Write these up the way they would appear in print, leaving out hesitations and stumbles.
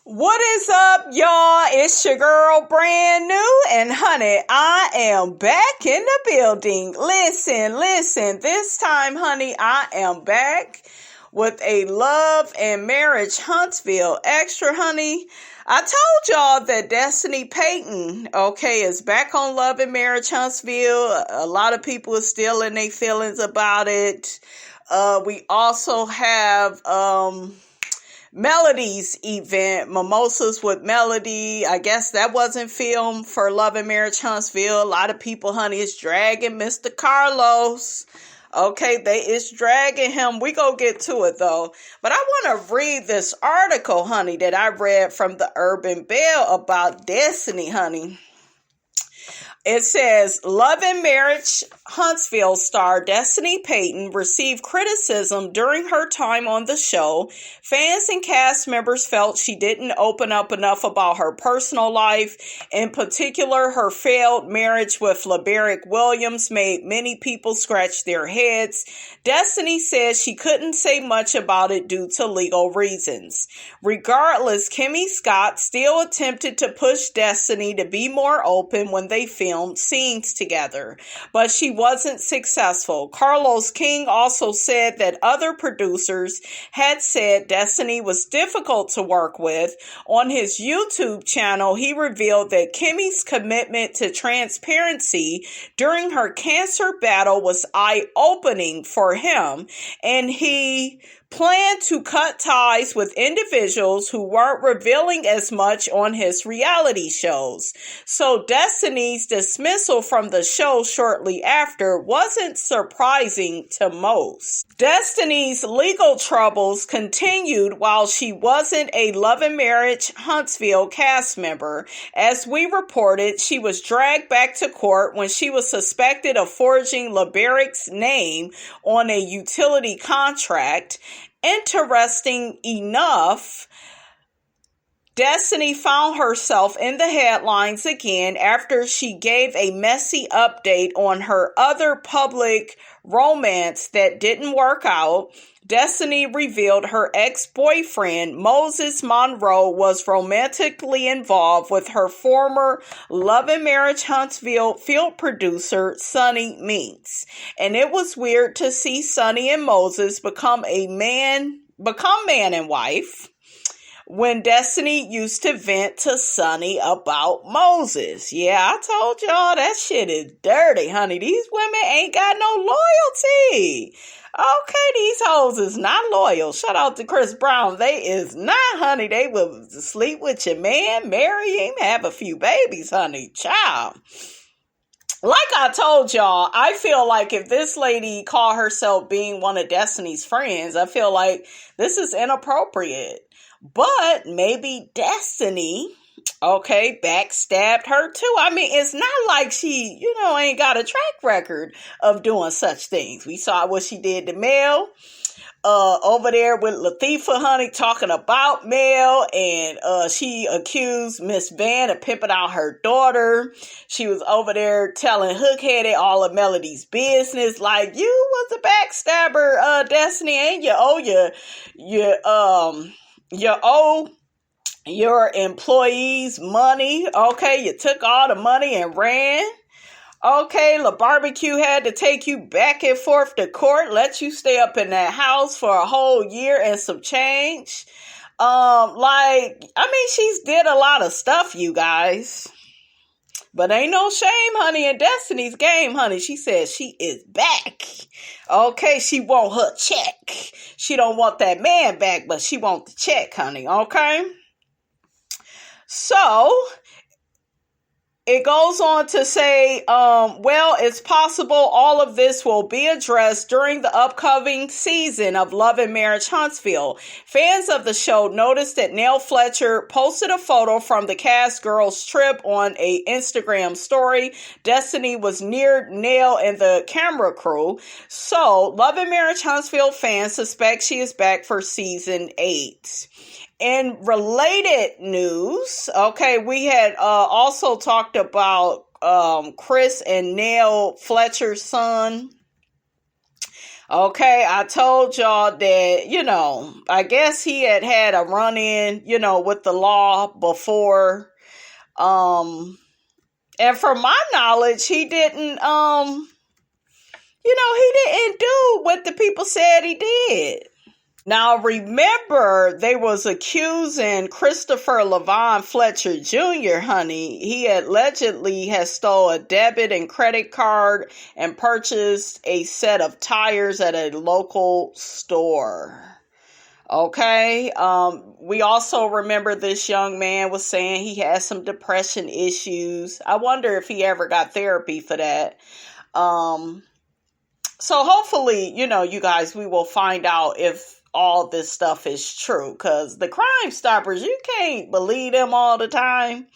What is up, y'all? It's your girl, brand new, and honey, I am back in the building. Listen, this time, honey, I am back with a Love and Marriage Huntsville extra, honey. I told y'all that Destiny Payton, is back on Love and Marriage Huntsville. A lot of people are still in their feelings about it. We also have, Melody's event, Mimosas with Melody. I guess that wasn't filmed for Love and Marriage Huntsville. A lot of people, honey, is dragging Mr. Carlos. They is dragging him. We go get to it, though. But I want to read this article, honey, that I read from the Urban Bell about Destiny, honey. It says, Love and Marriage Huntsville star Destiny Payton received criticism during her time on the show. Fans and cast members felt she didn't open up enough about her personal life. In particular, her failed marriage with LeBarick Williams made many people scratch their heads. Destiny says she couldn't say much about it due to legal reasons. Regardless, Kimmy Scott still attempted to push Destiny to be more open when they filmed scenes together, but she wasn't successful. Carlos King also said that other producers had said Destiny was difficult to work with. On his YouTube channel, he revealed that Kimmy's commitment to transparency during her cancer battle was eye-opening for him, and he planned to cut ties with individuals who weren't revealing as much on his reality shows. So Destiny's dismissal from the show shortly after wasn't surprising to most. Destiny's legal troubles continued while she wasn't a Love and Marriage Huntsville cast member. As we reported, she was dragged back to court when she was suspected of forging LeBarick's name on a utility contract. Interesting enough, Destiny found herself in the headlines again after she gave a messy update on her other public romance that didn't work out. Destiny revealed her ex-boyfriend, Moses Monroe, was romantically involved with her former Love and Marriage Huntsville field producer, Sonny Meeks. And it was weird to see Sonny and Moses become man and wife when Destiny used to vent to Sonny about Moses. Yeah, I told y'all that shit is dirty, honey. These women ain't got no loyalty. These hoes is not loyal. Shout out to Chris Brown. They is not, honey. They will sleep with your man, marry him, have a few babies, honey. Child. Like I told y'all, I feel like if this lady called herself being one of Destiny's friends, I feel like this is inappropriate. But maybe Destiny, backstabbed her too. I mean, it's not like she, ain't got a track record of doing such things. We saw what she did to Mel, over there with Latifah, honey, talking about Mel, and she accused Miss Van of pimping out her daughter. She was over there telling Hook-headed all of Melody's business, like, you was a backstabber, Destiny, and you owe your employees money. You took all the money and ran. LaBarbecue had to take you back and forth to court, let you stay up in that house for a whole year and some change. She's did a lot of stuff, you guys. But ain't no shame, honey, in Destiny's game, honey. She says she is back. She want her check. She don't want that man back, but she want the check, honey, So, it goes on to say, it's possible all of this will be addressed during the upcoming season of Love and Marriage Huntsville. Fans of the show noticed that Nell Fletcher posted a photo from the cast girls trip on a Instagram story. Destiny was near Nell and the camera crew. So, Love and Marriage Huntsville fans suspect she is back for season 8. In related news, we had also talked about Chris and Nell Fletcher's son. Okay, I told y'all that, I guess he had a run-in, with the law before. And from my knowledge, he didn't, he didn't do what the people said he did. Now, remember, they was accusing Christopher Lavon Fletcher Jr., honey. He allegedly has stole a debit and credit card and purchased a set of tires at a local store. Okay. We also remember this young man was saying he has some depression issues. I wonder if he ever got therapy for that. So hopefully, you guys, we will find out if all this stuff is true, because the Crime Stoppers, you can't believe them all the time.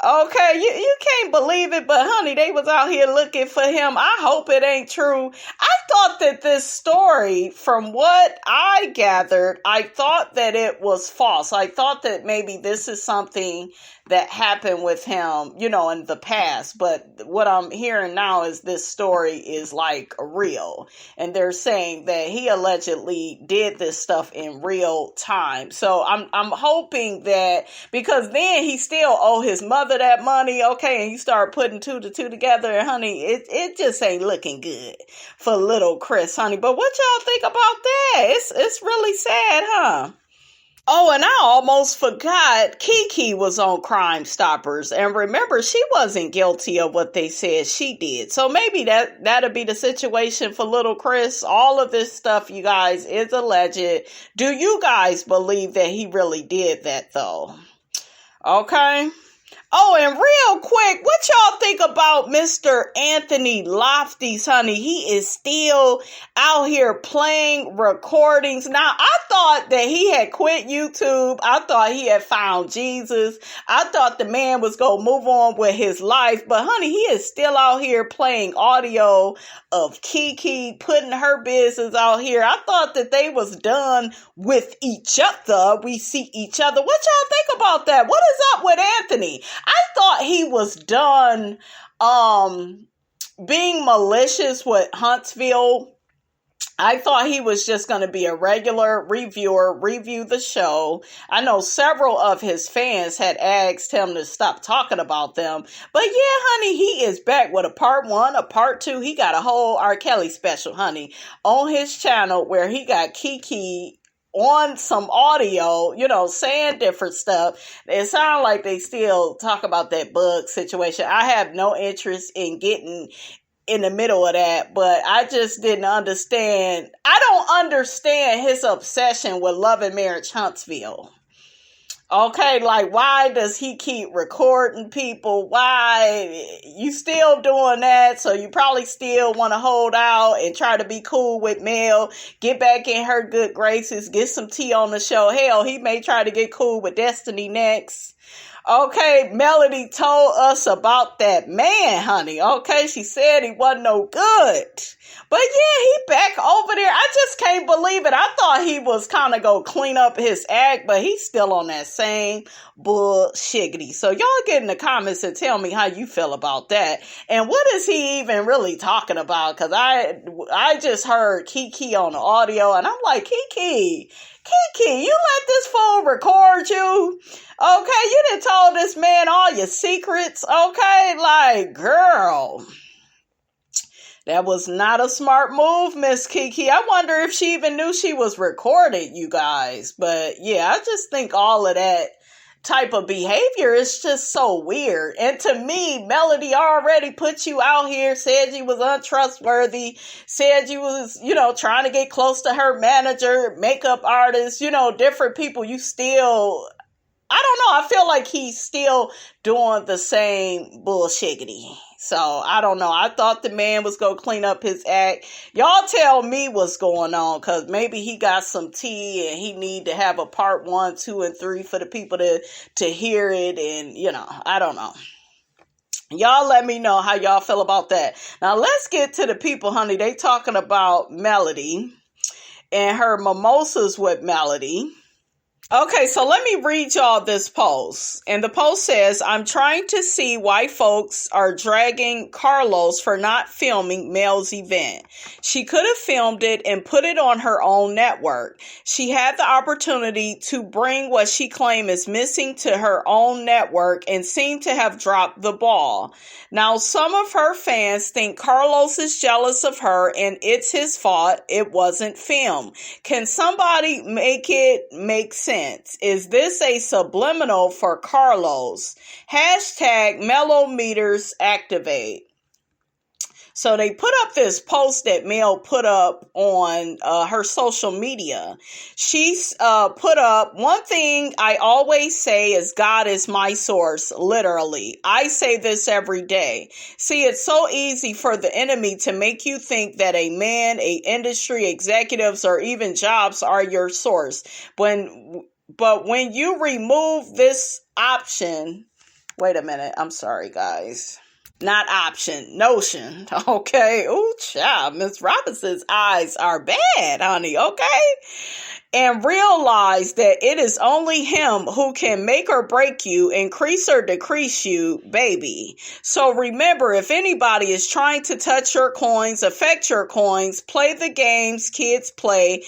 Okay, you can't believe it, but honey, they was out here looking for him. I hope it ain't true. I thought that this story, from what I gathered, I thought that it was false. I thought that maybe this is something that happened with him, in the past. But what I'm hearing now is this story is like real. And they're saying that he allegedly did this stuff in real time. So I'm hoping that, because then he still owe his mother that money. Okay. And you start putting two to two together, and honey, it just ain't looking good for little Chris, honey. But what y'all think about that? It's really sad, huh? Oh, and I almost forgot, Kiki was on Crime Stoppers. And remember, she wasn't guilty of what they said she did. So maybe that'll be the situation for little Chris. All of this stuff, you guys, is alleged. Do you guys believe that he really did that, though? Okay. Oh, and real quick, what y'all think about Mr. Anthony Lofty's, honey? He is still out here playing recordings. Now, I thought that he had quit YouTube. I thought he had found Jesus. I thought the man was going to move on with his life. But, honey, he is still out here playing audio of Kiki, putting her business out here. I thought that they was done with each other. We see each other. What y'all think about that? What is up with Anthony? I thought he was done being malicious with Huntsville. I thought he was just going to be a regular reviewer, review the show. I know several of his fans had asked him to stop talking about them. But yeah, honey, he is back with a part 1, a part 2. He got a whole R. Kelly special, honey, on his channel, where he got Kiki on some audio, saying different stuff. It sounds like they still talk about that bug situation. I have no interest in getting in the middle of that, but I just didn't understand. I don't understand his obsession with Love and Marriage Huntsville. Okay, like, why does he keep recording people? Why? You still doing that, so you probably still want to hold out and try to be cool with Mel, get back in her good graces, get some tea on the show. Hell, he may try to get cool with Destiny next. Okay, Melody told us about that man, honey. Okay, she said he wasn't no good. But yeah, he back over there. I just can't believe it. I thought he was kind of go clean up his act, but he's still on that same bullshiggity. So y'all get in the comments and tell me how you feel about that. And what is he even really talking about? Because I just heard Kiki on the audio, and I'm like, Kiki, you let this fool record you? Okay, you done told this man all your secrets. Okay, like, girl, that was not a smart move, Miss Kiki. I wonder if she even knew she was recorded, you guys. But yeah, I just think all of that type of behavior is just so weird. And to me, Melody already put you out here, said you was untrustworthy, said you was, trying to get close to her manager, makeup artist, different people. You still, I don't know, I feel like he's still doing the same bullshiggity. So, I don't know. I thought the man was going to clean up his act. Y'all tell me what's going on, because maybe he got some tea and he need to have a part 1, 2, and 3 for the people to hear it. And, I don't know. Y'all let me know how y'all feel about that. Now, let's get to the people, honey. They talking about Melody and her mimosas with Melody. Okay, so let me read y'all this post. And the post says, I'm trying to see why folks are dragging Carlos for not filming Mel's event. She could have filmed it and put it on her own network. She had the opportunity to bring what she claimed is missing to her own network and seemed to have dropped the ball. Now, some of her fans think Carlos is jealous of her and it's his fault it wasn't filmed. Can somebody make it make sense? Is this a subliminal for Carlos? Hashtag Melometers activate. So they put up this post that Mel put up on her social media. She's put up, one thing I always say is God is my source, literally. I say this every day. See, it's so easy for the enemy to make you think that a man, a industry, executives, or even jobs are your source. But when you remove this option, wait a minute, I'm sorry, guys. Not option, notion, okay? Ooh, child, Miss Robinson's eyes are bad, honey, okay? And realize that it is only him who can make or break you, increase or decrease you, baby. So remember, if anybody is trying to touch your coins, affect your coins, play the games kids play,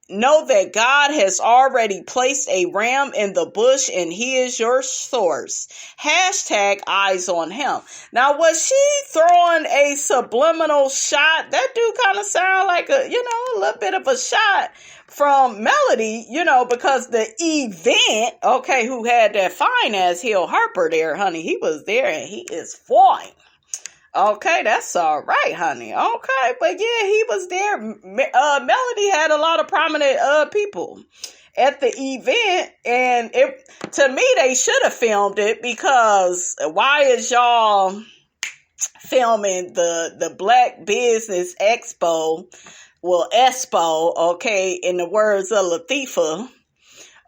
know that God has already placed a ram in the bush and he is your source. Hashtag eyes on him. Now, was she throwing a subliminal shot? That do kind of sound like a little bit of a shot from Melody, because the event, okay, who had that fine ass Hill Harper there, honey, he was there and he is fine. Okay, that's all right, honey. Okay, but yeah, he was there. Melody had a lot of prominent people at the event, and to me, they should have filmed it, because why is y'all filming the Black Business Expo? Well, Expo, okay, in the words of Latifah.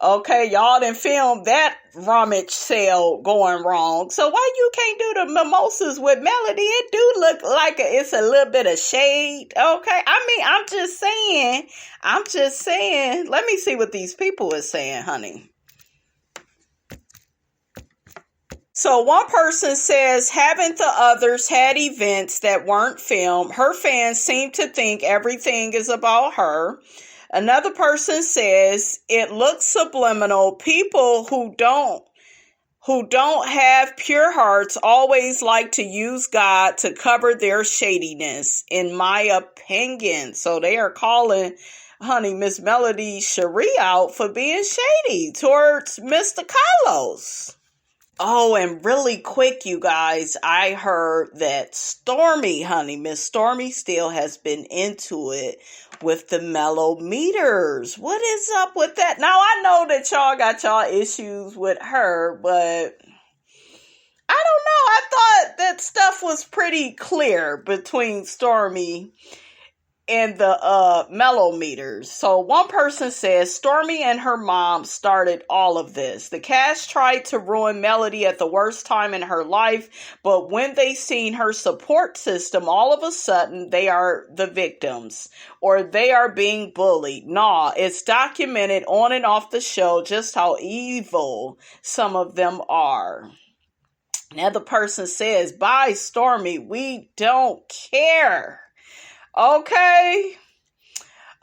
Okay, y'all done filmed that rummage sale going wrong. So why you can't do the mimosas with Melody? It do look like it's a little bit of shade. Okay, I mean, I'm just saying. Let me see what these people are saying, honey. So one person says, haven't the others had events that weren't filmed? Her fans seem to think everything is about her. Another person says, it looks subliminal. People who don't have pure hearts always like to use God to cover their shadiness, in my opinion. So they are calling, honey, Miss Melody Cherie out for being shady towards Mr. Carlos. Oh, and really quick, you guys, I heard that Stormi, honey, Miss Stormisteele has been into it with the Melometers. What is up with that? Now, I know that y'all got y'all issues with her, but I don't know. I thought that stuff was pretty clear between Stormi and the Melometers. So one person says Stormi and her mom started all of this. The cast tried to ruin Melody at the worst time in her life, but when they seen her support system, all of a sudden they are the victims, or they are being bullied. Nah, it's documented on and off the show just how evil some of them are. Another person says, bye Stormi, we don't care. Okay.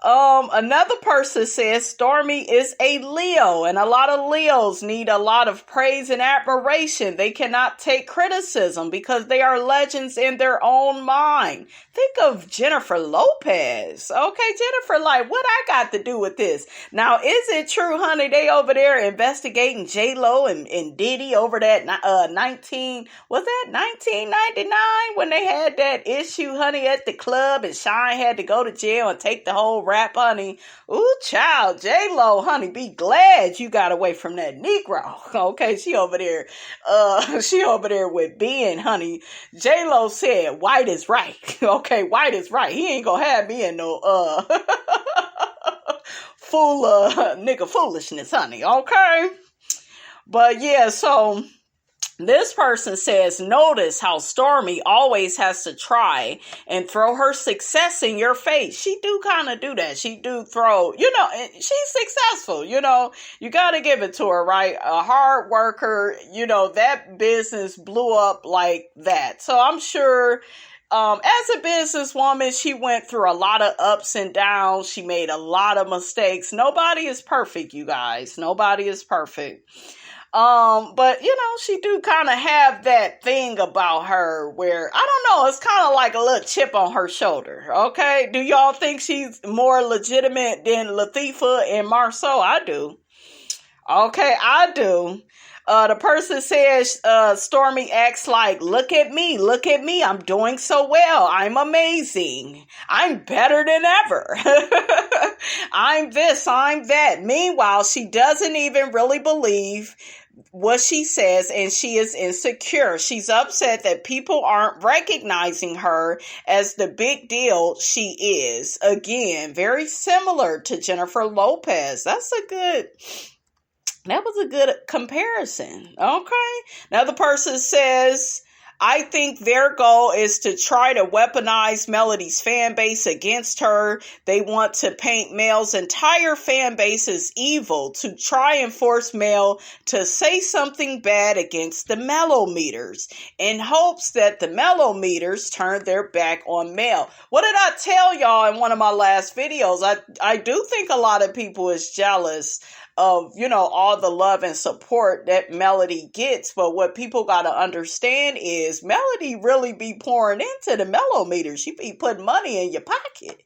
Another person says Stormi is a Leo, and a lot of Leos need a lot of praise and admiration. They cannot take criticism because they are legends in their own mind. Think of Jennifer Lopez. Okay, Jennifer, like, what I got to do with this? Now, is it true, honey, they over there investigating J-Lo and Diddy over that 1999 when they had that issue, honey, at the club, and Shine had to go to jail and take the whole rap, honey? Ooh, child, J-Lo, honey, be glad you got away from that Negro. Okay, she over there with Ben, honey. J-Lo said white is right. Okay, white is right. He ain't gonna have me in no nigga foolishness, honey. Okay, but yeah, so This person says, notice how Stormi always has to try and throw her success in your face. She do kind of do that. She do throw, she's successful, you got to give it to her, right? A hard worker, that business blew up like that. So I'm sure as a businesswoman, she went through a lot of ups and downs. She made a lot of mistakes. Nobody is perfect, you guys. Nobody is perfect. But she do kind of have that thing about her where, I don't know, it's kind of like a little chip on her shoulder. Okay. Do y'all think she's more legitimate than Latifah and Marceau? I do. Okay. I do. The person says, Stormi acts like, look at me, I'm doing so well, I'm amazing, I'm better than ever, I'm this, I'm that. Meanwhile, she doesn't even really believe what she says, and she is insecure. She's upset that people aren't recognizing her as the big deal she is. Again, very similar to Jennifer Lopez. That was a good comparison. Okay. Now the person says, I think their goal is to try to weaponize Melody's fan base against her. They want to paint Mel's entire fan base as evil to try and force Mel to say something bad against the Melometers in hopes that the Melometers turn their back on Mel. What did I tell y'all in one of my last videos? I do think a lot of people is jealous of, all the love and support that Melody gets. But what people got to understand is Melody really be pouring into the Melometers. She be putting money in your pocket.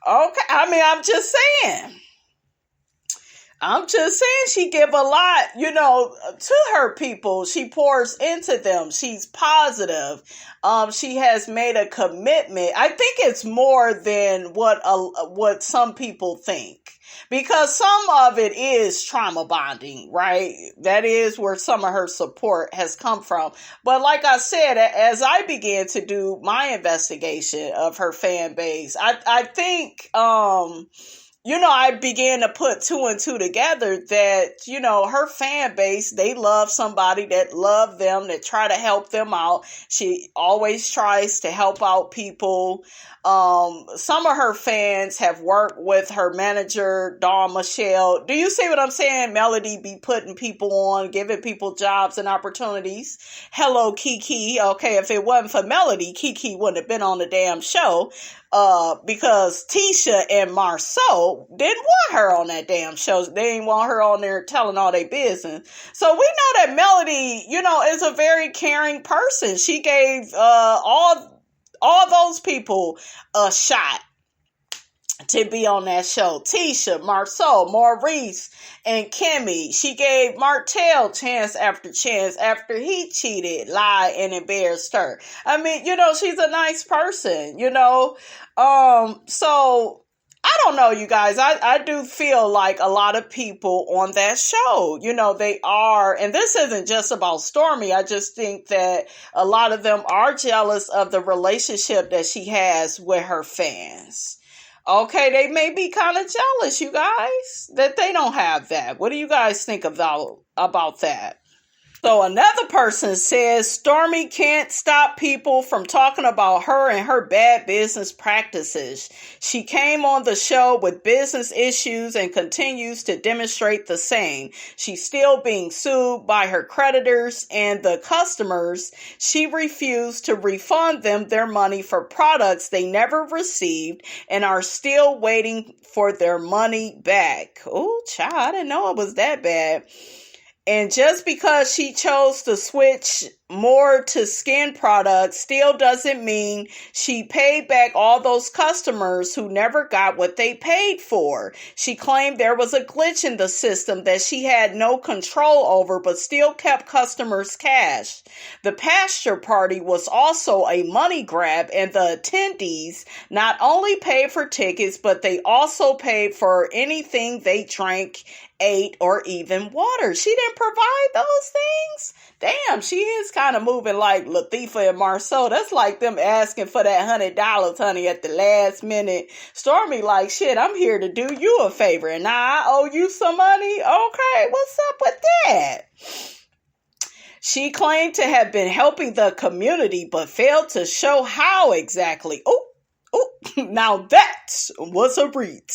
Okay. I'm just saying she give a lot, to her people. She pours into them. She's positive. She has made a commitment. I think it's more than what some people think. Because some of it is trauma bonding, right? That is where some of her support has come from. But like I said, as I began to do my investigation of her fan base, I think, I began to put two and two together that, her fan base, they love somebody that love them, that try to help them out. She always tries to help out people. Some of her fans have worked with her manager, Dawn Michelle. Do you see what I'm saying? Melody be putting people on, giving people jobs and opportunities. Hello, Kiki. Okay, if it wasn't for Melody, Kiki wouldn't have been on the damn show. Because Tisha and Marceau didn't want her on that damn show. They didn't want her on there telling all their business. So we know that Melody, is a very caring person. She gave, all those people a shot to be on that show. Tisha, Marceau, Maurice, and Kimmy. She gave Martell chance after he cheated, lied, and embarrassed her. She's a nice person, so I don't know, you guys. I do feel like a lot of people on that show, they are, and this isn't just about Stormi. I just think that a lot of them are jealous of the relationship that she has with her fans. Okay, they may be kind of jealous, you guys, that they don't have that. What do you guys think about that? So another person says Stormi can't stop people from talking about her and her bad business practices. She came on the show with business issues and continues to demonstrate the same. She's still being sued by her creditors and the customers. She refused to refund them their money for products they never received and are still waiting for their money back. Oh, child, I didn't know it was that bad. And just because she chose to switch more to skin products still doesn't mean she paid back all those customers who never got what they paid for. She claimed there was a glitch in the system that she had no control over, but still kept customers' cash. The pasture party was also a money grab, and the attendees not only paid for tickets, but they also paid for anything they drank, ate, or even water. She didn't provide those things? Damn, she is kind of moving like Latifah and Marceau. That's like them asking for that $100, honey, at the last minute. Stormi like, shit, I'm here to do you a favor, and now I owe you some money? Okay, what's up with that? She claimed to have been helping the community, but failed to show how exactly. Oh, now that was a read.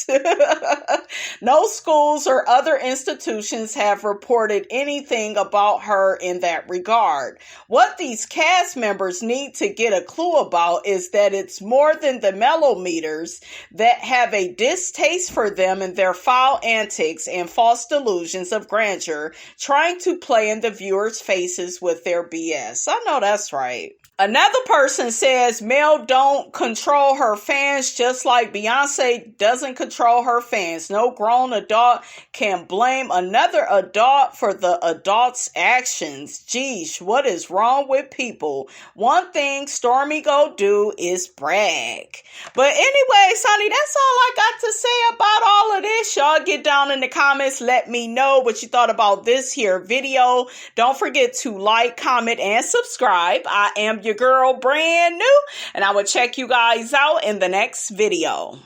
No schools or other institutions have reported anything about her in that regard. What these cast members need to get a clue about is that it's more than the Melometers that have a distaste for them and their foul antics and false delusions of grandeur, trying to play in the viewers' faces with their BS. I know that's right. Another person says Mel don't control her fans just like Beyonce doesn't control her fans. No grown adult can blame another adult for the adult's actions. Geesh, what is wrong with people? One thing Stormi go do is brag. But anyways, honey, that's all I got to say about all of this. Y'all get down in the comments. Let me know what you thought about this here video. Don't forget to like, comment, and subscribe. I am your girl, brand new, and I will check you guys out in the next video.